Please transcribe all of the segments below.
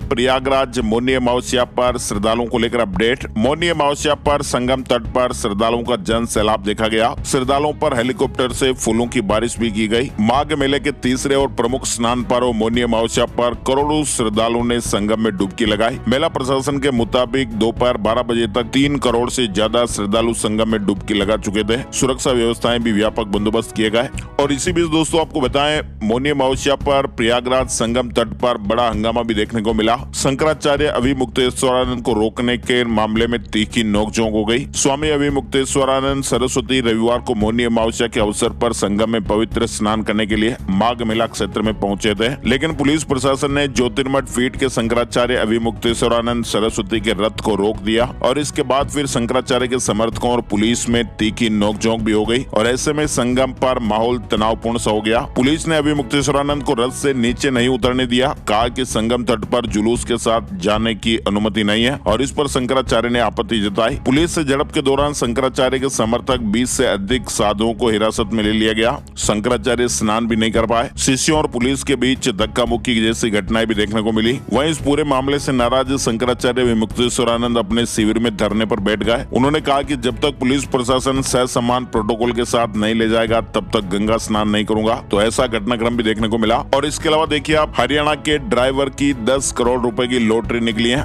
प्रयागराज मौनी अमावस्या पर श्रद्धालुओं को लेकर अपडेट। मौनी अमावस्या पर संगम तट पर श्रद्धालुओं का जन सैलाब देखा गया। श्रद्धालुओं पर हेलीकॉप्टर से फूलों की बारिश भी की गई। माघ मेले के तीसरे और प्रमुख स्नान पर्व मौनी अमावस्या पर करोड़ों श्रद्धालुओं ने संगम में डुबकी लगाई। मेला प्रशासन के मुताबिक दोपहर 12 बजे तक 3 करोड़ से ज्यादा श्रद्धालु संगम में डुबकी लगा चुके थे। सुरक्षा व्यवस्थाएं भी व्यापक बंदोबस्त किए गए। और इसी बीच दोस्तों आपको बताएं, मौनी अमावस्या पर प्रयागराज संगम तट पर बड़ा हंगामा भी देखने को मिला। शंकराचार्य अभिमुक्तेश्वरानंद को रोकने के मामले में तीखी नोकझोंक हो गई। स्वामी अभिमुक्तेश्वरानंद सरस्वती रविवार को मौनी अमावस्या के अवसर पर संगम में पवित्र स्नान करने के लिए माघ मेला क्षेत्र में पहुंचे थे, लेकिन पुलिस प्रशासन ने ज्योतिर्मठ पीठ के शंकराचार्य अभिमुक्तेश्वरानंद सरस्वती के रथ को रोक दिया और इसके बाद फिर शंकराचार्य के समर्थकों और पुलिस में तीखी नोकझोंक भी हो गई और ऐसे में संगम पर माहौल तनावपूर्ण सा हो गया। पुलिस ने अभिमुक्तेश्वरानंद को रथ से नीचे नहीं उतरने दिया, कहा कि संगम तट पर जुलूस के साथ जाने की अनुमति नहीं है और इस पर शंकराचार्य ने आपत्ति जताई। पुलिस से झड़प के दौरान शंकराचार्य के समर्थक 20 से अधिक साधुओं को हिरासत में ले लिया गया। शंकराचार्य स्नान भी नहीं कर पाए। शिष्यों और पुलिस के बीच धक्का मुक्की जैसी घटनाएं भी देखने को मिली। वहीं इस पूरे मामले से नाराज शंकराचार्य विमुक्तेश्वरानंद अपने शिविर में धरने पर बैठ गए। उन्होंने कहा कि जब तक पुलिस प्रशासन ससम्मान प्रोटोकॉल के साथ नहीं ले जाएगा तब तक गंगा स्नान नहीं करूंगा। तो ऐसा घटनाक्रम भी देखने को मिला। और इसके अलावा देखिए आप, हरियाणा के ड्राइवर की 10 करोड़ रुपए की लॉटरी निकली है।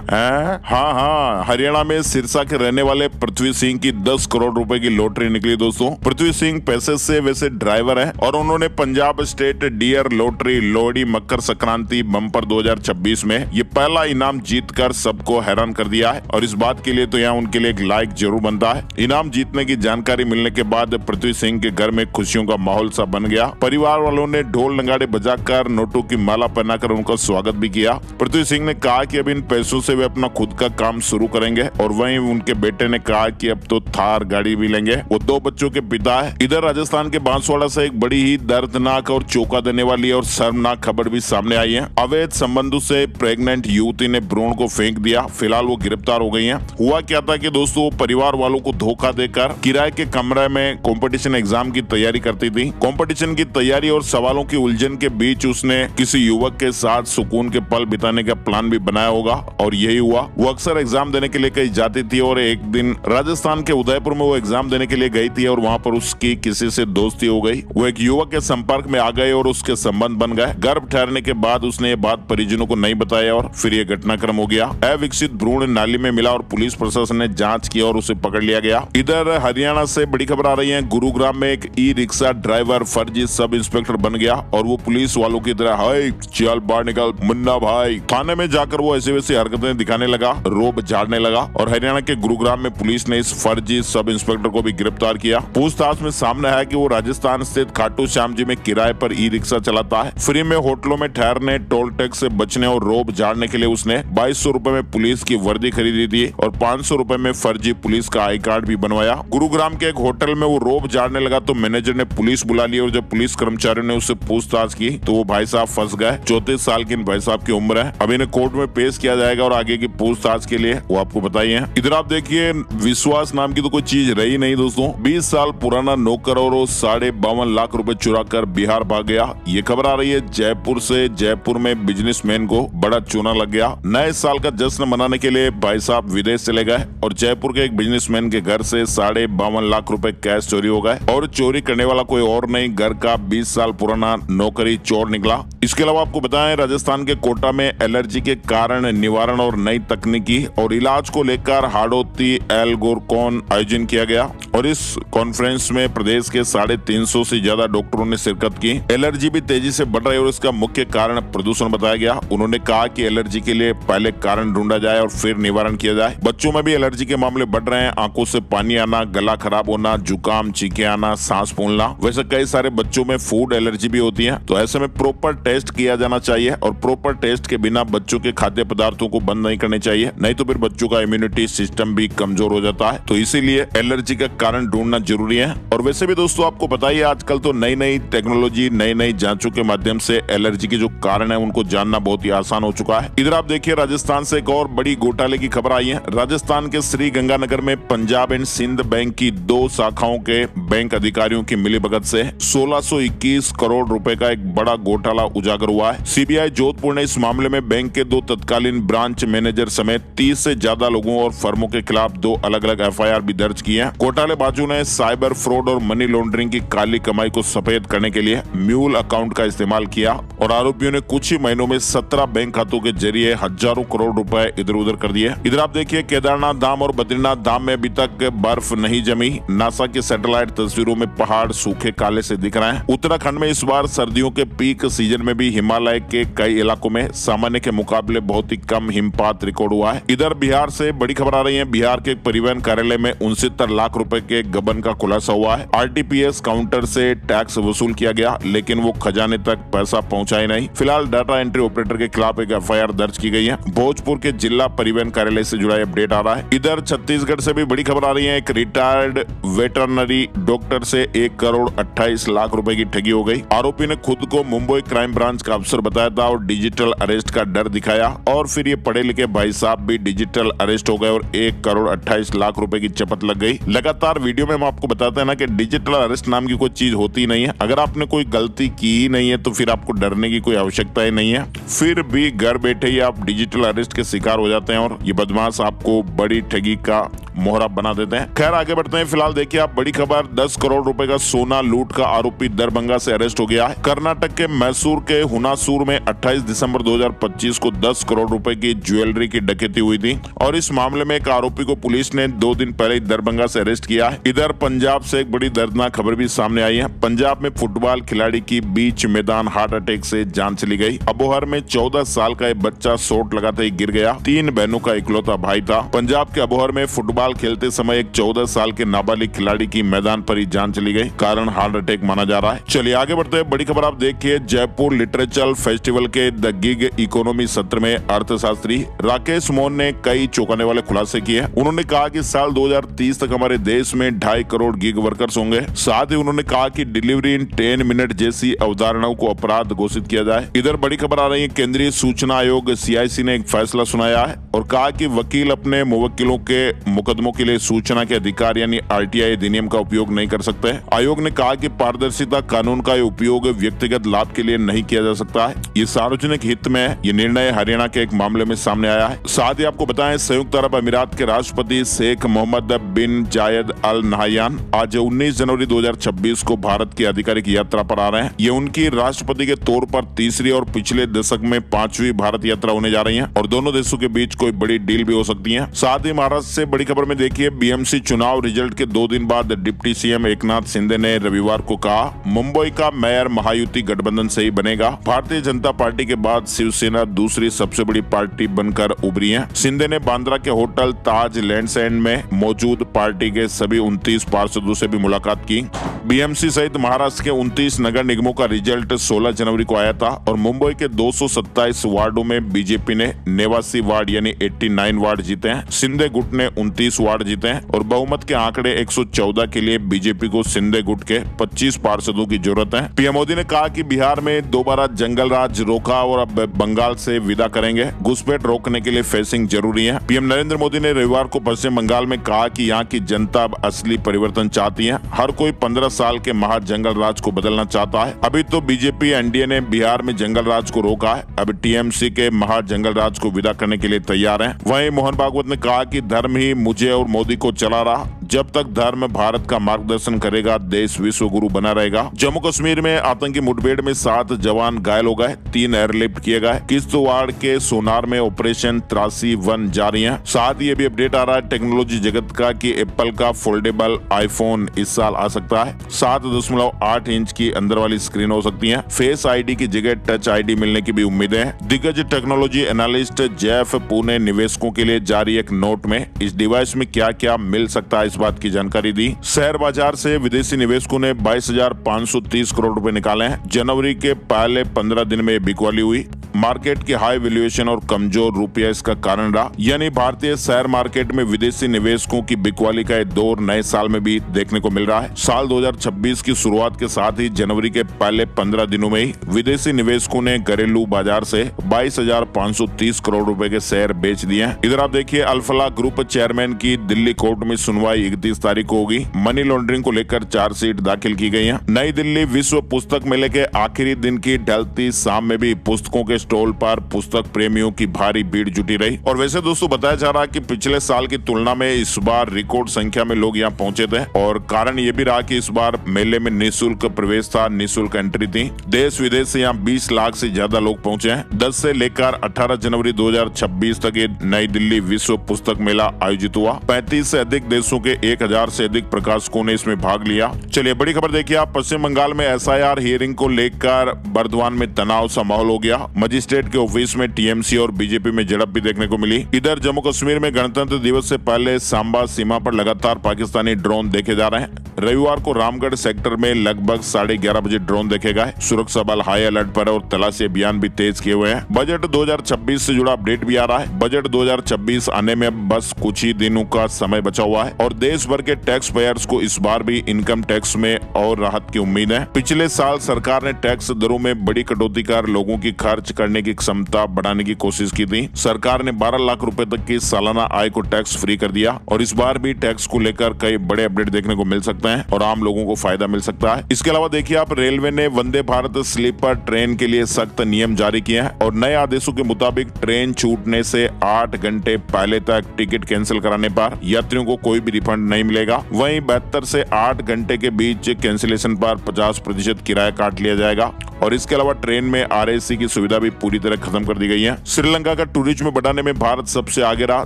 हाँ, हरियाणा में सिरसा के रहने वाले पृथ्वी सिंह की 10 करोड़ रुपए की लॉटरी निकली। दोस्तों, पृथ्वी सिंह पैसे से वैसे ड्राइवर है और उन्होंने Punjab state dear lottery Lohri Makar Sankranti bumper 2026 में ये पहला इनाम जीतकर सबको हैरान कर दिया है। और इस बात के लिए तो यहाँ उनके लिए एक लाइक जरूर बनता है। इनाम जीतने की जानकारी मिलने के बाद पृथ्वी सिंह के घर में खुशियों का माहौल सा बन गया। परिवार वालों ने ढोल नगाड़े बजाकर नोटों की माला पहनाकर उनका स्वागत भी किया। पृथ्वी सिंह ने कहा कि अब इन पैसों से वे अपना खुद का काम शुरू करेंगे और वहीं उनके बेटे ने कहा कि अब तो थार गाड़ी भी लेंगे। वो 2 बच्चों के पिता है। इधर राजस्थान के बांसवाड़ा से एक बड़ी ही दर्दनाक और चौंका देने वाली और शर्मनाक खबर भी सामने आई है। अवैध संबंधों से प्रेग्नेंट युवती ने भ्रूण को फेंक दिया। फिलहाल वो गिरफ्तार हो गई है। हुआ क्या था कि दोस्तों, परिवार वालों को धोखा देकर किराए के कमरे में कंपटीशन एग्जाम की तैयारी करती थी। कंपटीशन की तैयारी और सवालों की उलझन के बीच उसने किसी युवक के साथ सुकून के पल बिताने का प्लान भी बनाया होगा और यही हुआ। वो अक्सर एग्जाम देने के लिए कहीं जाती थी और एक दिन राजस्थान के उदयपुर में वो एग्जाम देने के लिए गई थी और वहाँ पर उसकी किसी से दोस्ती हो गई। वो एक युवक के संपर्क में आ गए और उसके संबंध बन गए। गर्भ ठहरने के बाद उसने ये बात परिजनों को नहीं बताया और फिर ये घटनाक्रम हो गया। अविकसित भ्रूण नाली में मिला और पुलिस प्रशासन ने जांच की और उसे पकड़ लिया गया। इधर हरियाणा से बड़ी खबर आ रही है। गुरुग्राम में एक ई रिक्शा ड्राइवर फर्जी सब इंस्पेक्टर बन गया और वो पुलिस वालों की तरह हाय चल बाहर निकल मुन्ना भाई। थाने में जाकर वो ऐसी वैसी हरकतें दिखाने लगा, रोब झाड़ने लगा और हरियाणा के गुरुग्राम में पुलिस ने इस फर्जी सब इंस्पेक्टर को भी गिरफ्तार किया। पूछताछ में सामने आया कि वो राजस्थान स्थित खाटू श्याम जी में किराए पर ई रिक्शा चलाता है। फ्री में होटलों में ठहरने, टोल टैक्स से बचने और रोब झाड़ने के लिए उसने 2200 रुपए में पुलिस की वर्दी खरीदी थी और 500 रुपए में फर्जी पुलिस का आई कार्ड भी बनवाया। गुरुग्राम के एक होटल में वो रोब झाड़ने लगा तो मैनेजर ने पुलिस बुला ली और जब पुलिस कर्मचारियों ने उससे पूछताछ की तो वो भाई साहब फंस गए। 34 साल की इन भाई साहब की उम्र है। अब इन्हें कोर्ट में पेश किया जाएगा और आगे की पूछताछ के लिए वो आपको बताइए। इधर आप देखिए, विश्वास नाम की तो कोई चीज रही नहीं दोस्तों। 20 साल पुराना नौकर और 52.5 लाख रुपए चुरा कर बिहार भाग गया। ये खबर आ रही है जयपुर से। जयपुर में बिजनेसमैन को बड़ा चूना लग गया। नए साल का जश्न मनाने के लिए भाई साहब विदेश चले गए और जयपुर के एक बिजनेसमैन के घर से 52.5 लाख रुपए कैश चोरी हो गए और चोरी करने वाला कोई और नहीं, घर का 20 साल पुराना नौकरी चोर निकला। इसके अलावा आपको बताएं, राजस्थान के कोटा में एलर्जी के कारण निवारण और नई तकनीकी और इलाज को लेकर हाड़ोती एल्गोरकॉन आयोजन किया गया और इस कॉन्फ्रेंस में प्रदेश के 350 से ज्यादा डॉक्टरों ने शिरकत की। एलर्जी भी तेजी से बढ़ रही है और इसका मुख्य कारण प्रदूषण बताया गया। उन्होंने कहा कि एलर्जी के लिए पहले कारण ढूंढा जाए और फिर निवारण किया जाए। बच्चों में भी एलर्जी के मामले बढ़ रहे हैं। आंखों से पानी आना, गला खराब होना, जुकाम, चीखें आना, सांस फूलना। वैसे कई सारे बच्चों में फूड एलर्जी भी होती है, तो ऐसे में प्रॉपर टेस्ट किया जाना चाहिए और प्रॉपर टेस्ट के बिना बच्चों के खाद्य पदार्थों को बंद नहीं करने चाहिए, नहीं तो फिर बच्चों का इम्यूनिटी सिस्टम भी कमजोर हो जाता है। तो इसीलिए एलर्जी का कारण ढूंढना जरूरी है। और वैसे भी दोस्तों आपको पता ही है, आजकल तो नई नई टेक्नोलॉजी, नई नई जांचों के माध्यम से एलर्जी के जो कारण है उनको जानना बहुत ही आसान हो चुका है। इधर आप देखिए राजस्थान से एक और बड़ी घोटाले की खबर आई है। राजस्थान के श्री गंगानगर में पंजाब एंड सिंध बैंक की 2 शाखाओं के बैंक अधिकारियों की मिलीभगत से 1621 करोड़ रुपए का एक बड़ा घोटाला उजागर हुआ है। सीबीआई जोधपुर ने इस मामले में बैंक के 2 तत्कालीन ब्रांच मैनेजर समेत 30 से ज्यादा लोगों और फर्मों के खिलाफ 2 अलग अलग एफआईआर भी दर्ज की है। घोटालेबाजों ने साइबर फ्रॉड और मनी लॉन्ड्रिंग की काली कमाई को सफेद करने के लिए म्यूल अकाउंट का इस्तेमाल किया और आरोपियों ने कुछ ही महीनों में 17 बैंक खातों के जरिए हजारों करोड़ रुपए इधर उधर कर दिए। इधर आप देखिए केदारनाथ धाम और बद्रीनाथ धाम में अभी तक बर्फ नहीं जमी। नासा के सैटेलाइट तस्वीरों में पहाड़ सूखे काले से दिख रहे हैं। उत्तराखंड में इस बार सर्दियों के पीक सीजन में भी हिमालय के कई इलाकों में सामान्य के मुकाबले बहुत ही कम हिमपात रिकॉर्ड हुआ है। इधर बिहार से बड़ी खबर आ रही है। बिहार के परिवहन कार्यालय में 69 लाख रुपए के गबन का खुलासा हुआ है। आरटीपीएस काउंटर से टैक्स वसूल किया गया लेकिन वो खजाने तक पैसा पहुंचाए नहीं। फिलहाल डाटा एंट्री ऑपरेटर के खिलाफ एक एफआईआर दर्ज की गई है। भोजपुर के जिला परिवहन कार्यालय से जुड़ा अपडेट आ रहा है। इधर छत्तीसगढ़ से भी बड़ी खबर आ रही है। एक रिटायर्ड वेटरनरी डॉक्टर से 1 करोड़ 28 लाख रुपए की ठगी हो गई। आरोपी ने खुद को मुंबई क्राइम ब्रांच का अफसर बताया था और डिजिटल अरेस्ट का डर दिखाया और फिर ये पढ़े लिखे भाई साहब भी डिजिटल अरेस्ट हो गए और 1 करोड़ 28 लाख रुपए की चपत लग गई। लगातार वीडियो में हम आपको बताते हैं ना कि डिजिटल अरेस्ट नाम की कोई चीज होती नहीं है। अगर आपने कोई गलती की ही नहीं है तो फिर आपको डरने की कोई आवश्यकता ही नहीं है। फिर भी घर बैठे ही आप डिजिटल अरेस्ट के शिकार हो जाते हैं और ये बदमाश आपको बड़ी ठगी का मोहरा बना देते हैं। खैर आगे बढ़ते हैं। फिलहाल देखिए आप बड़ी खबर, 10 करोड़ रुपए का सोना लूट का आरोपी दरभंगा से अरेस्ट हो गया है। कर्नाटक के मैसूर के हुनासूर में 28 दिसंबर 2025 को 10 करोड़ रुपए की ज्वेलरी की डकैती हुई थी और इस मामले में एक आरोपी को पुलिस ने 2 दिन पहले ही दरभंगा से अरेस्ट किया है। इधर पंजाब से एक बड़ी दर्दनाक खबर भी सामने आई है। पंजाब में फुटबॉल खिलाड़ी की बीच मैदान हार्ट अटैक से जान चली गई। अबोहर में 14 साल का एक बच्चा चोट लगाते ही गिर गया। 3 बहनों का इकलौता भाई था। पंजाब के अबोहर में फुटबॉल खेलते समय एक 14 साल के नाबालिग खिलाड़ी की मैदान पर ही जान चली गई। कारण हार्ट अटैक माना जा रहा है। चलिए आगे बढ़ते हैं। बड़ी खबर आप देखिए, जयपुर लिटरेचर फेस्टिवल के द गिग इकोनॉमी सत्र में अर्थशास्त्री राकेश मोहन ने कई चौंकाने वाले खुलासे किए। उन्होंने कहा कि साल 2030 तक हमारे देश में 2.5 करोड़ गिग वर्कर्स होंगे। साथ ही उन्होंने कहा कि डिलीवरी इन 10 मिनट जैसी अवधारणाओं को अपराध घोषित किया जाए। इधर बड़ी खबर आ रही है। केंद्रीय सूचना आयोग CIC ने एक फैसला सुनाया है और कहा कि वकील अपने मुवक्किलों के मुकदमों के लिए सूचना के अधिकार यानी RTI अधिनियम का उपयोग नहीं कर सकते। आयोग ने कहा कि पारदर्शिता कानून का उपयोग व्यक्तिगत लाभ के लिए नहीं किया जा सकता है। ये सार्वजनिक हित में है। ये निर्णय हरियाणा के एक मामले में सामने आया है। साथ ही आपको बताएं, संयुक्त अरब अमीरात के राष्ट्रपति शेख मोहम्मद बिन जायद अल नहयान आज 19 जनवरी 2026 को भारत की आधिकारिक यात्रा पर आ रहे हैं। ये उनकी राष्ट्रपति के तौर पर तीसरी और पिछले दशक में 5वीं भारत यात्रा होने जा रही है और दोनों देशों के बीच कोई बड़ी डील भी हो सकती है। साथ ही महाराष्ट्र से बड़ी खबर में देखिए, BMC चुनाव रिजल्ट के 2 दिन बाद डिप्टी CM एकनाथ शिंदे ने रविवार को कहा मुंबई का मेयर महायुति गठबंधन से ही बनेगा। भारतीय जनता पार्टी के बाद शिवसेना दूसरी सबसे बड़ी पार्टी बनकर उभरी है। शिंदे ने बांद्रा के होटल ताज लैंड्स एंड में मौजूद पार्टी के सभी 29 पार्षदों से भी मुलाकात की। BMC सहित महाराष्ट्र के 29 नगर निगमों का रिजल्ट 16 जनवरी को आया था और मुंबई के 227 वार्डों में बीजेपी ने 89 वार्ड यानी 89 वार्ड जीते हैं। शिंदे गुट ने 29 वार्ड जीते हैं और बहुमत के आंकड़े 114 के लिए बीजेपी को शिंदे गुट के 25 पार्षदों की जरूरत है। PM मोदी ने कहा कि बिहार में दोबारा जंगल राज रोका और अब बंगाल से विदा करेंगे। घुसपैठ रोकने के लिए फेंसिंग जरूरी है। PM नरेंद्र मोदी ने रविवार को पश्चिम बंगाल में कहा कि यहाँ की जनता अब असली परिवर्तन चाहती है। हर कोई 15 साल के महा जंगल राज को बदलना चाहता है। अभी तो बीजेपी NDA ने बिहार में जंगल राज को रोका है। अब TMC के महा जंगल राज को विदा करने के लिए तैयार है। वहीं मोहन भागवत ने कहा कि धर्म ही मुझे और मोदी को चला रहा। जब तक धर्म भारत का मार्गदर्शन करेगा, देश विश्व गुरु बना रहेगा। जम्मू कश्मीर में आतंकी मुठभेड़ में 7 जवान घायल हो गए, 3 एयरलिफ्ट किए गए। किश्तवाड़ के सोनार में ऑपरेशन 83-1 जारी है। साथ ही ये भी अपडेट आ रहा है टेक्नोलॉजी जगत का कि एप्पल का फोल्डेबल आईफोन इस साल आ सकता है। 7.8 इंच की अंदर वाली स्क्रीन हो सकती है। फेस ID की जगह टच ID मिलने की भी उम्मीदें हैं। दिग्गज टेक्नोलॉजी एनालिस्ट जेफ पू ने निवेशकों के लिए जारी एक नोट में इस डिवाइस में क्या क्या मिल सकता है इस बात की जानकारी दी। शेयर बाजार से विदेशी निवेशकों ने 22,530 करोड़ रुपए निकाले हैं। जनवरी के पहले 15 दिन में बिकवाली हुई। मार्केट की हाई वैल्यूएशन और कमजोर रुपया इसका कारण रहा, यानी भारतीय शेयर मार्केट में विदेशी निवेशकों की बिकवाली का एक दौर नए साल में भी देखने को मिल रहा है। साल 2026 की शुरुआत के साथ ही जनवरी के पहले 15 दिनों में ही विदेशी निवेशकों ने घरेलू बाजार से 22,530 करोड़ रुपए के शेयर बेच दिए हैं। इधर आप देखिए अल्फला ग्रुप चेयरमैन की दिल्ली कोर्ट में सुनवाई 31 तारीख को होगी। मनी लॉन्ड्रिंग को लेकर चार्जशीट दाखिल की गई है। नई दिल्ली विश्व पुस्तक मेले के आखिरी दिन की ढलती शाम में भी पुस्तकों के स्टॉल पर पुस्तक प्रेमियों की भारी भीड़ जुटी रही। और वैसे दोस्तों बताया जा रहा है कि पिछले साल की तुलना में इस बार रिकॉर्ड संख्या में लोग यहाँ पहुंचे थे और कारण ये भी रहा कि इस बार मेले में निःशुल्क प्रवेश था, निःशुल्क एंट्री थी। देश विदेश से यहाँ 20 लाख से ज्यादा लोग पहुंचे हैं। 10 से लेकर 18 जनवरी 2026 तक ये नई दिल्ली विश्व पुस्तक मेला आयोजित हुआ। 35 से अधिक देशों के 1000 से अधिक प्रकाशकों ने इसमें भाग लिया। चलिए बड़ी खबर देखिए आप, पश्चिम बंगाल में SIR हियरिंग को लेकर बर्दवान में तनाव सा माहौल हो गया। मजिस्ट्रेट के ऑफिस में TMC और बीजेपी में झड़प भी देखने को मिली। इधर जम्मू कश्मीर में गणतंत्र दिवस से पहले सांबा सीमा पर लगातार पाकिस्तानी ड्रोन देखे जा रहे हैं। रविवार को रामगढ़ सेक्टर में लगभग 11:30 बजे ड्रोन देखे गए। सुरक्षा बल हाई अलर्ट पर और तलाशी अभियान भी तेज किए हुए हैं। बजट 2026 से जुड़ा अपडेट भी आ रहा है। बजट 2026 आने में बस कुछ ही दिनों का समय बचा हुआ है और देश भर के टैक्स पेयर्स को इस बार भी इनकम टैक्स में और राहत की उम्मीद है। पिछले साल सरकार ने टैक्स दरों में बड़ी कटौती कर लोगों की खर्च करने की क्षमता बढ़ाने की कोशिश की थी। सरकार ने 12 लाख रुपए तक की सालाना आय को टैक्स फ्री कर दिया और इस बार भी टैक्स को लेकर कई बड़े अपडेट देखने को मिल सकते हैं और आम लोगों को फायदा मिल सकता है। इसके अलावा देखिए आप, रेलवे ने वंदे भारत स्लीपर ट्रेन के लिए सख्त नियम जारी किए हैं और नए आदेशों के मुताबिक ट्रेन छूटने से 8 घंटे पहले तक टिकट कैंसिल कराने पर यात्रियों को कोई भी रिफंड नहीं मिलेगा। वहीं 72 से 8 घंटे के बीच कैंसिलेशन पर 50% किराया काट लिया जाएगा और इसके अलावा ट्रेन में RAC की सुविधा भी पूरी तरह खत्म कर दी गई है। श्रीलंका का टूरिज्म बढ़ाने में भारत सबसे आगे रहा।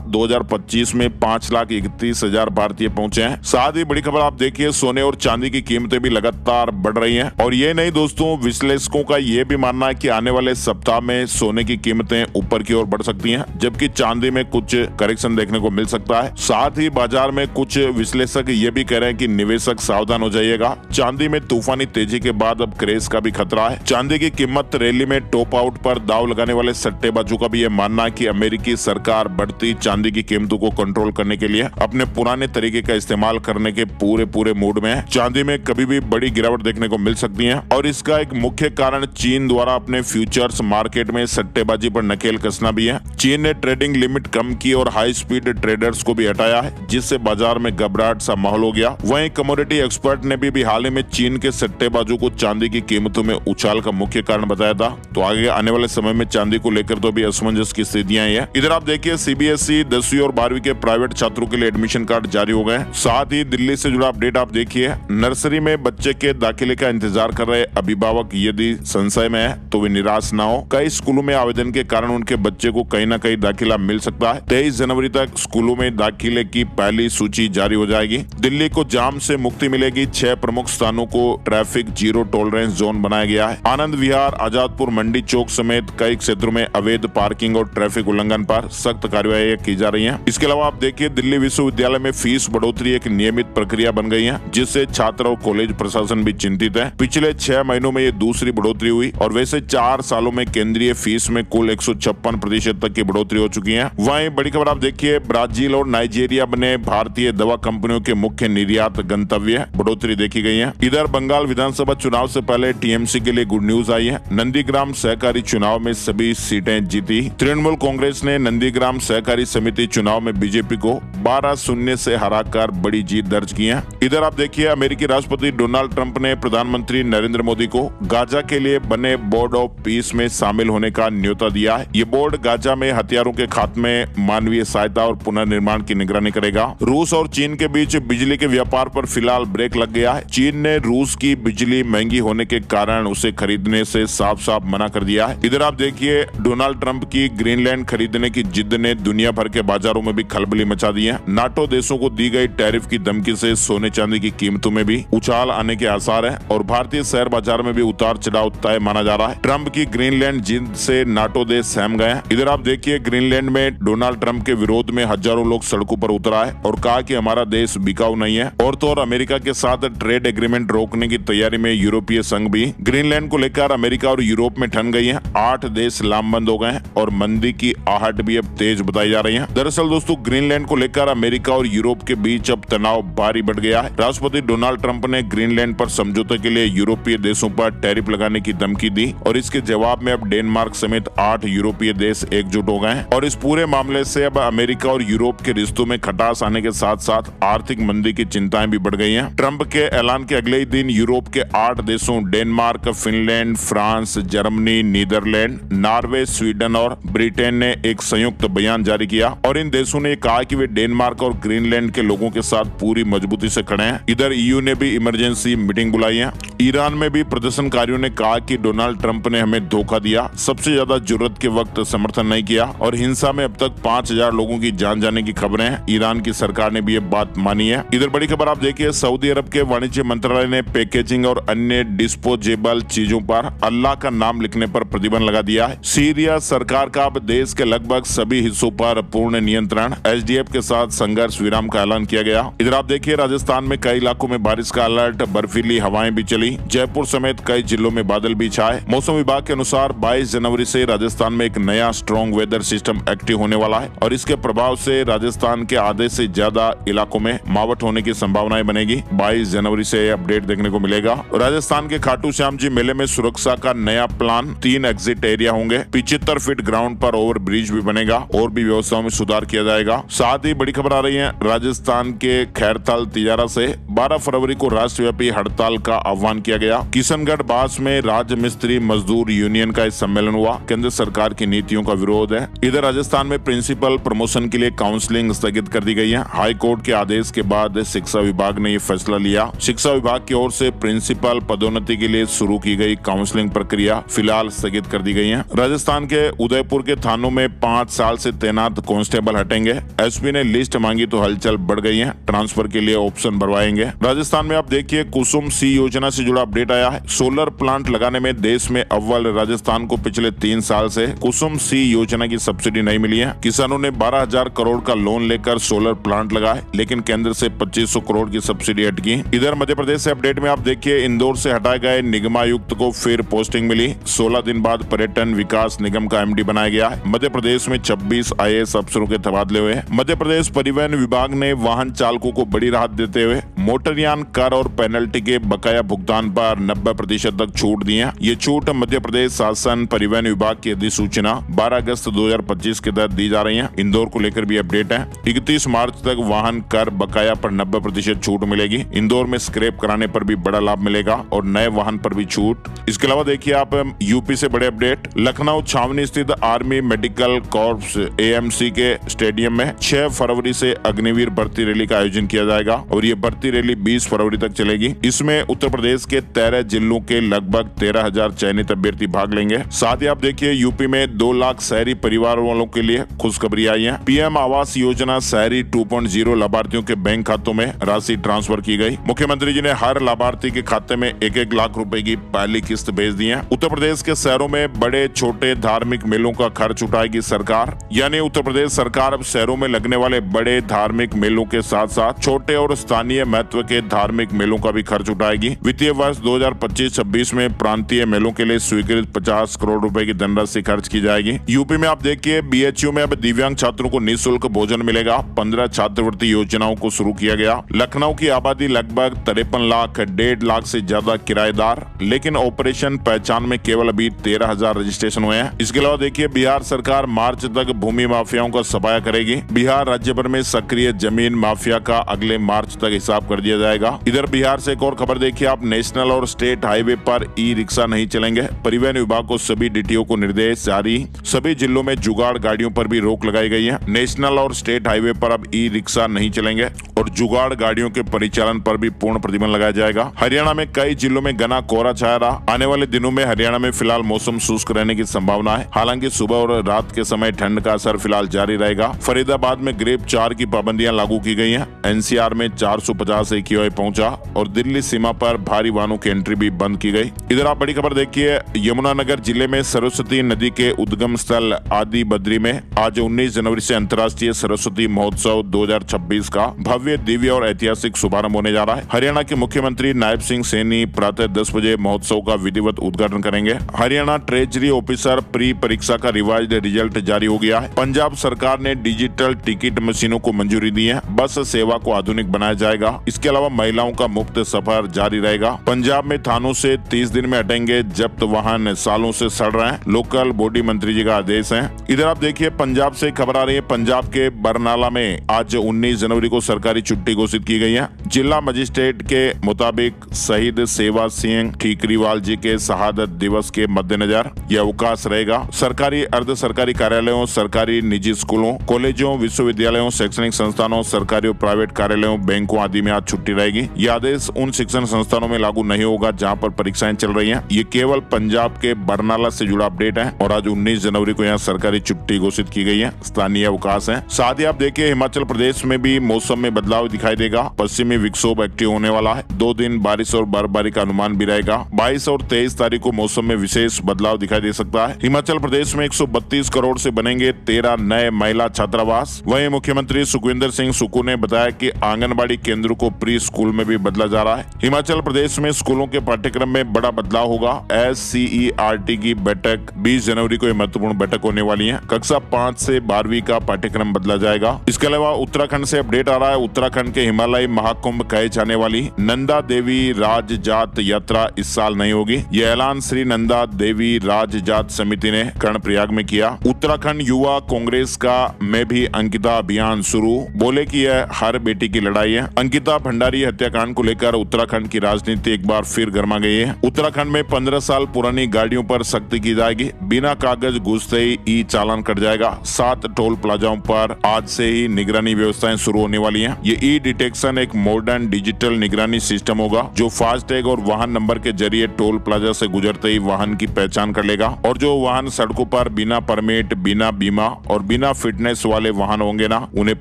2025 में 5,31,000 भारतीय पहुंचे हैं। साथ ही बड़ी खबर आप देखिए, सोने और चांदी की कीमतें भी लगातार बढ़ रही हैं और ये नहीं दोस्तों, विश्लेषकों का ये भी मानना है कि आने वाले सप्ताह में सोने की कीमतें ऊपर की ओर बढ़ सकती हैं, जबकि चांदी में कुछ करेक्शन देखने को मिल सकता है। साथ ही बाजार में कुछ विश्लेषक ये भी कह रहे हैं कि निवेशक सावधान हो जाइएगा। चांदी में तूफानी तेजी के बाद अब क्रेज का भी खतरा है। चांदी की कीमत रैली में टॉप आउट पर दाव लगाने वाले सट्टेबाजों का भी ये मानना है कि अमेरिकी सरकार बढ़ती चांदी की कीमतों को कंट्रोल करने के लिए अपने पुराने तरीके का इस्तेमाल करने के पूरे मूड में है। चांदी में कभी भी बड़ी गिरावट देखने को मिल सकती है और इसका एक मुख्य कारण चीन द्वारा अपने फ्यूचर्स मार्केट में सट्टेबाजी पर नकेल कसना भी है। चीन ने ट्रेडिंग लिमिट कम की और हाई स्पीड ट्रेडर्स को भी हटाया है, जिससे बाजार में घबराहट सा माहौल हो गया। वहीं कमोडिटी एक्सपर्ट ने भी हाल ही में चीन के सट्टेबाजों को चांदी की कीमतों में उछाल का मुख्य कारण बताया था। तो आगे आने वाले समय में चांदी को लेकर तो भी असमंजस की स्थितियां हैं। इधर आप देखिए, CBSE 10वीं और 12वीं के प्राइवेट छात्रों के लिए एडमिशन कार्ड जारी हो गए। साथ ही दिल्ली से जुड़ा अपडेट आप देखिए, नर्सरी में बच्चे के दाखिले का इंतजार कर रहे अभिभावक यदि संशय में है तो वे निराश ना हो। कई स्कूलों में आवेदन के कारण उनके बच्चे को कहीं न कहीं दाखिला मिल सकता है। 23 जनवरी तक स्कूलों में दाखिले की पहली सूची जारी हो जाएगी। दिल्ली को जाम से मुक्ति मिलेगी। 6 प्रमुख स्थानों को ट्रैफिक जीरो टॉलरेंस जोन बनाया गया है। आनंद विहार, आजादपुर, मंडी चौक समेत कई क्षेत्रों में अवैध पार्किंग और ट्रैफिक उल्लंघन पर सख्त कार्रवाई की जा रही है। इसके अलावा आप देखिए, दिल्ली विश्वविद्यालय में फीस बढ़ोतरी एक नियमित प्रक्रिया बन गई है, जिससे छात्र और कॉलेज प्रशासन भी चिंतित है। पिछले 6 महीनों में ये दूसरी बढ़ोतरी हुई और वैसे 4 सालों में केंद्रीय फीस में कुल 156% तक की बढ़ोतरी हो चुकी है। वहीं बड़ी खबर आप देखिए, ब्राजील और नाइजीरिया बने भारतीय दवा कंपनियों के मुख्य निर्यात गंतव्य, बढ़ोतरी देखी गई है। इधर बंगाल विधानसभा चुनाव से पहले TMC के लिए गुड न्यूज आई है। नंदीग्राम सहकारी चुनाव में सभी सीटें जीती। तृणमूल कांग्रेस ने नंदीग्राम सहकारी समिति चुनाव में बीजेपी को 12-0 से हराकर बड़ी जीत दर्ज की है। इधर आप देखिए, अमेरिकी राष्ट्रपति डोनाल्ड ट्रंप ने प्रधानमंत्री नरेंद्र मोदी को गाजा के लिए बने बोर्ड ऑफ पीस में शामिल होने का न्योता दिया है। ये बोर्ड गाजा में हथियारों के खात्मे, मानवीय सहायता और पुनर्निर्माण की निगरानी करेगा। रूस और चीन के बीच बिजली के व्यापार पर फिलहाल ब्रेक लग गया है। चीन ने रूस की बिजली महंगी होने के कारण उसे खरीदने से साफ मना कर दिया है। इधर आप देखिए, डोनाल्ड ट्रंप की ग्रीनलैंड खरीदने की जिद ने दुनिया भर के बाजारों में भी खलबली मचा दी है। नाटो देशों को दी गई टैरिफ की धमकी से सोने चांदी की कीमतों में भी उछाल आने के आसार है और भारतीय शेयर बाजार में भी उतार चढ़ाव तय माना जा रहा है। ट्रंप की ग्रीनलैंड जिद से नाटो देश सहम गए हैं। इधर आप देखिए, ग्रीनलैंड में डोनाल्ड ट्रंप के विरोध में हजारों लोग सड़कों पर उतर आए और कहा कि हमारा देश बिकाऊ नहीं है। और तो और अमेरिका के साथ ट्रेड एग्रीमेंट रोकने की तैयारी में यूरोपीय संघ भी ग्रीनलैंड को लेकर अमेरिका और यूरोप में ठन गई है। 8 देश लामबंद हो गए हैं और मंदी की आहट भी अब तेज बताई जा रही है। दरअसल दोस्तों, ग्रीनलैंड को लेकर अमेरिका और यूरोप के बीच अब तनाव भारी बढ़ गया है। राष्ट्रपति डोनाल्ड ट्रंप ने ग्रीनलैंड पर समझौते के लिए यूरोपीय देशों पर टैरिफ लगाने की धमकी दी और इसके जवाब में अब डेनमार्क समेत 8 यूरोपीय देश एकजुट हो गए हैं और इस पूरे मामले से अब अमेरिका और यूरोप के रिश्तों में खटास आने के साथ साथ आर्थिक मंदी की चिंताएं भी बढ़ गई हैं। ट्रंप के ऐलान के अगले ही दिन यूरोप के 8 देशों Denmark, Finland, France, Germany, Netherland, Norway, Sweden और ब्रिटेन ने एक संयुक्त बयान जारी किया और इन देशों ने कहा कि वे डेनमार्क और ग्रीनलैंड के लोगों के साथ पूरी मजबूती से खड़े हैं। इधर ईयू ने भी इमरजेंसी मीटिंग बुलाई है। ईरान में भी प्रदर्शनकारियों ने कहा कि डोनाल्ड ट्रंप ने हमें धोखा दिया, सबसे ज्यादा जरूरत के वक्त समर्थन नहीं किया और हिंसा में अब तक 5000 लोगों की जान जाने की खबरें हैं। ईरान की सरकार ने भी ये बात मानी है। इधर बड़ी खबर आप देखिए, सऊदी अरब के वाणिज्य मंत्रालय ने पैकेजिंग और अन्य डिस्पोजेबल चीजों पर अल्लाह का नाम लिखने पर प्रतिबंध लगा दिया है। सीरिया सरकार का अब देश के लगभग सभी हिस्सों पर पूर्ण नियंत्रण, एसडीएफ के साथ संघर्ष विराम का ऐलान किया गया। इधर आप देखिए, राजस्थान में कई इलाकों में बारिश का अलर्ट, बर्फीली हवाएं भी चली। जयपुर समेत कई जिलों में बादल भी छाए। मौसम विभाग के अनुसार 22 जनवरी से राजस्थान में एक नया स्ट्रॉन्ग वेदर सिस्टम एक्टिव होने वाला है और इसके प्रभाव से राजस्थान के आधे से ज्यादा इलाकों में मावठ होने की संभावनाएं बनेगी। 22 जनवरी से अपडेट देखने को मिलेगा। राजस्थान के खाटू श्याम जी मेले में सुरक्षा का नया प्लान, 3 एग्जिट एरिया होंगे, 75 फीट ग्राउंड पर ओवर ब्रिज भी बनेगा और भी व्यवस्थाओं में सुधार किया जाएगा। साथ ही बड़ी खबर आ रही है, राजस्थान के खैरताल तिजारा से 12 फरवरी को राष्ट्रव्यापी हड़ताल का आह्वान किया गया। किशनगढ़ बास में राज्य मिस्त्री मजदूर यूनियन का इस सम्मेलन हुआ। केंद्र सरकार की नीतियों का विरोध है। इधर राजस्थान में प्रिंसिपल प्रमोशन के लिए काउंसलिंग स्थगित कर दी गई है। हाई कोर्ट के आदेश के बाद शिक्षा विभाग ने ये फैसला लिया। शिक्षा विभाग की ओर से प्रिंसिपल पदोन्नति के लिए शुरू की गई काउंसलिंग प्रक्रिया फिलहाल स्थगित कर दी गई है। राजस्थान के उदयपुर के थानों में 5 साल से तैनात कांस्टेबल हटेंगे। एसपी ने लिस्ट मांगी तो हलचल बढ़ गई है। ट्रांसफर के लिए ऑप्शन भरवाएंगे। राजस्थान में आप देखिए, कुसुम सी योजना से जुड़ा अपडेट आया है। सोलर प्लांट लगाने में देश में अव्वल राजस्थान को पिछले 3 साल से कुसुम सी योजना की सब्सिडी नहीं मिली है। किसानों ने 12,000 करोड़ का लोन लेकर सोलर प्लांट लगाए, लेकिन केंद्र से 2500 करोड़ की सब्सिडी अटकी। इधर मध्य प्रदेश से अपडेट में आप देखिए, इंदौर से हटाए गए निगमायुक्त को फिर पोस्टिंग मिली। 16 दिन बाद पर्यटन विकास निगम का एमडी बनाया गया है। मध्य प्रदेश में 26 IAS अफसरों के तबादले हुए हैं। मध्य प्रदेश परिवहन विभाग ने वाहन चालकों को बड़ी राहत देते हुए मोटरयान कर और पेनल्टी के बकाया भुगतान पर 90% तक छूट दी है। ये छूट मध्य प्रदेश शासन परिवहन विभाग की अधिसूचना 12 अगस्त 2025 के तहत दी जा रही है। इंदौर को लेकर भी अपडेट है। 31 मार्च तक वाहन कर बकाया पर 90% छूट मिलेगी। इंदौर में स्क्रैप कराने पर भी बड़ा लाभ मिलेगा और नए वाहन पर भी छूट। इसके अलावा देखिए आप यूपी से बड़े अपडेट, लखनऊ छावनी स्थित आर्मी मेडिकल कॉर्प्स AMC के स्टेडियम में 6 फरवरी से अग्निवीर भर्ती रैली का आयोजन किया जाएगा और ये भर्ती रैली 20 फरवरी तक चलेगी। इसमें उत्तर प्रदेश के 13 जिलों के लगभग 13,000 चयनित अभ्यर्थी भाग लेंगे। साथ ही आप देखिए, यूपी में 2 लाख शहरी परिवार वालों के लिए खुशखबरी आई है। PM आवास योजना शहरी 2.0 लाभार्थियों के बैंक खातों में राशि ट्रांसफर की गई। मुख्यमंत्री जी ने हर लाभार्थी के खाते में 1-1 लाख रुपए की पहली किस्त भेज दी है। उत्तर प्रदेश के शहरों में बड़े छोटे धार्मिक मेलों का खर्च उठाएगी सरकार। यानी उत्तर प्रदेश सरकार अब शहरों में लगने वाले बड़े धार्मिक मेलों के साथ साथ छोटे और स्थानीय महत्व के धार्मिक मेलों का भी खर्च उठाएगी। वित्तीय वर्ष 2025-26 में प्रांतीय मेलों के लिए स्वीकृत 50 करोड़ रुपए की धनराशि खर्च की जाएगी। यूपी में आप देखिए, BHU में अब दिव्यांग छात्रों को निःशुल्क भोजन मिलेगा। 15 छात्रवृत्ति योजनाओं को शुरू किया गया। लखनऊ की आबादी लगभग 53 लाख, 1.5 लाख से ज्यादा किराएदार, लेकिन ऑपरेशन पहचान में केवल अभी 13,000 रजिस्ट्रेशन हुए हैं। इसके अलावा देखिए, बिहार सरकार मार्च तक भूमि माफियाओं का सफाया करेगी। बिहार राज्य भर में सक्रिय जमीन माफिया का अगले मार्च तक हिसाब कर दिया जाएगा। इधर बिहार से एक और खबर देखिए आप, नेशनल और स्टेट हाईवे पर ई-रिक्शा नहीं चलेंगे। परिवहन विभाग को सभी DTO को निर्देश जारी। सभी जिलों में जुगाड़ गाड़ियों पर भी रोक लगाई गई है। नेशनल और स्टेट हाईवे पर अब ई-रिक्शा नहीं चलेंगे और जुगाड़ गाड़ियों के परिचालन पर भी पूर्ण प्रतिबंध लगाया जाएगा। हरियाणा में कई जिलों में घना कोहरा छाया रहा। आने वाले दिनों में हरियाणा में फिलहाल मौसम शुष्क रहने की संभावना है। हालांकि सुबह और रात के समय ठंड का असर फिलहाल जारी रहेगा। फरीदाबाद में ग्रेप 4 की पाबंदियां लागू की गई हैं। NCR में 450 कोटा से QI पहुंचा और दिल्ली सीमा पर भारी वाहनों की एंट्री भी बंद की गई। इधर आप बड़ी खबर देखिए, यमुनानगर जिले में सरस्वती नदी के उद्गम स्थल आदि बद्री में आज 19 जनवरी से अंतर्राष्ट्रीय सरस्वती महोत्सव 2026 का भव्य, दिव्य और ऐतिहासिक शुभारंभ होने जा रहा है। हरियाणा के मुख्यमंत्री नायब सिंह सैनी प्रातः 10 बजे महोत्सव का विधिवत उद्घाटन करेंगे। हरियाणा ट्रेजरी ऑफिसर प्री परीक्षा का रिवाइज्ड रिजल्ट जारी हो गया है। पंजाब सरकार ने डिजिटल टिकट मशीनों को मंजूरी दी है। बस सेवा को आधुनिक बनाया जाएगा। इसके अलावा महिलाओं का मुफ्त सफर जारी रहेगा। पंजाब में थानों से 30 दिन में हटेंगे जब्त वाहन सालों से सड़ रहे हैं। लोकल बॉडी मंत्री जी का आदेश है। इधर आप देखिए, पंजाब से खबर आ रही है। पंजाब के बरनाला में आज 19 जनवरी को सरकारी छुट्टी घोषित की गई है। जिला मजिस्ट्रेट के मुताबिक शहीद सेवा सिंह ठीकरीवाल जी के शहादत दिवस के मद्देनजर यह अवकाश रहेगा। सरकारी, अर्ध सरकारी कार्यालयों, सरकारी निजी स्कूलों, कॉलेजों, विश्वविद्यालयों, शैक्षणिक संस्थानों, सरकारी और प्राइवेट कार्यालयों, बैंकों आदि में आज छुट्टी रहेगी। यह आदेश उन शिक्षण संस्थानों में लागू नहीं होगा जहां पर परीक्षाएं चल रही हैं। ये केवल पंजाब के बरनाला से जुड़ा अपडेट है और आज 19 जनवरी को यहाँ सरकारी छुट्टी घोषित की गई है। स्थानीय अवकाश है। साथ ही आप देखिए, हिमाचल प्रदेश में भी मौसम में बदलाव दिखाई देगा। पश्चिमी विक्षोभ एक्टिव होने वाला है। 2 दिन बारिश और बर्फबारी का अनुमान भी रहेगा। 22 और 23 तारीख को मौसम में विशेष बदलाव दिखाई दे सकता है। हिमाचल प्रदेश में 132 करोड़ से बनेंगे 13 नए महिला छात्रावास। वहीं मुख्यमंत्री सुखविंदर सिंह सुक्खू ने बताया कि आंगनबाड़ी केंद्र को प्री स्कूल में भी बदला जा रहा है। हिमाचल प्रदेश में स्कूलों के पाठ्यक्रम में बड़ा बदलाव होगा। SCERT की बैठक 20 जनवरी को महत्वपूर्ण बैठक होने वाली है। कक्षा 5 से 12वीं का पाठ्यक्रम बदला जाएगा। इसके अलावा उत्तराखंड से अपडेट आ रहा है। उत्तराखंड के हिमालय महाकुंभ कहे जाने वाली नंदा देवी राज जात यात्रा इस साल नहीं होगी। यह ऐलान श्री नंदा देवी राज जात समिति ने कर्णप्रयाग में किया। उत्तराखंड युवा कांग्रेस का में भी अंकिता अभियान शुरू। बोले कि यह हर बेटी की लड़ाई है। अंकिता भंडारी हत्याकांड को लेकर उत्तराखंड की राजनीति एक बार फिर गर्मा गई है। उत्तराखंड में 15 साल पुरानी गाड़ियों पर सख्ती की जाएगी। बिना कागज घुसते ही ई चालान कट जाएगा। 7 टोल प्लाजाओं पर आज से ही निगरानी व्यवस्थाएं शुरू होने वाली हैं। ये ई डिटेक्शन एक मॉडर्न डिजिटल निगरानी सिस्टम होगा जो फास्टैग और वाहन नंबर के जरिए टोल प्लाजा से गुजरते ही वाहन की पहचान कर लेगा। और जो वाहन सड़कों पर बिना परमिट, बिना बीमा और बिना फिटनेस वाले वाहन होंगे ना, उन्हें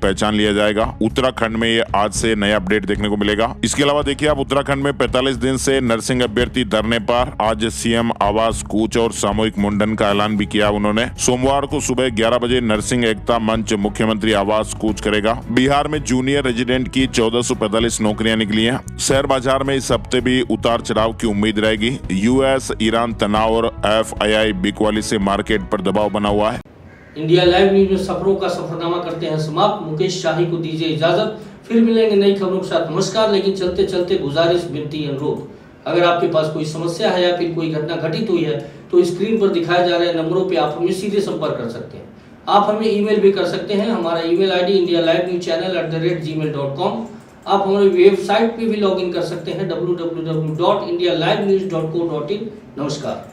पहचान लिया जाएगा। उत्तराखंड में ये आज से नया अपडेट देखने को मिलेगा। इसके अलावा देखिए, आप उत्तराखंड में 45 दिन से नर्सिंग अभ्यर्थी धरने पर। आज CM आवास कूच और सामूहिक मुंडन का ऐलान भी किया उन्होंने। सोमवार को सुबह 11 बजे नर्सिंग एकता मंच मुख्यमंत्री आवास कूच करेगा। बिहार में जूनियर रेजिडेंट की 1445 नौकरियां निकली हैं। शेयर बाजार में इस हफ्ते भी उतार चढ़ाव की उम्मीद रहेगी। US ईरान तनाव और FII बिकवाली से मार्केट पर दबाव बना हुआ है। इंडिया लाइव न्यूज में सफरों का सफरनामा करते हैं समाप्त। मुकेश शाही को दीजिए इजाजत। फिर मिलेंगे नई खबरों के साथ। नमस्कार। लेकिन चलते चलते गुजारिश, विनती, अनुरोध, अगर आपके पास कोई समस्या है या फिर कोई घटना घटित हुई है तो स्क्रीन पर दिखाए जा रहे नंबरों पे आप हमें सीधे संपर्क कर सकते हैं। आप हमें ईमेल भी कर सकते हैं। हमारा ईमेल ID indialivenewschannel@gmail.com। आप हमारी वेबसाइट पे भी लॉगिन कर सकते हैं www.indialivenews.co.in। नमस्कार।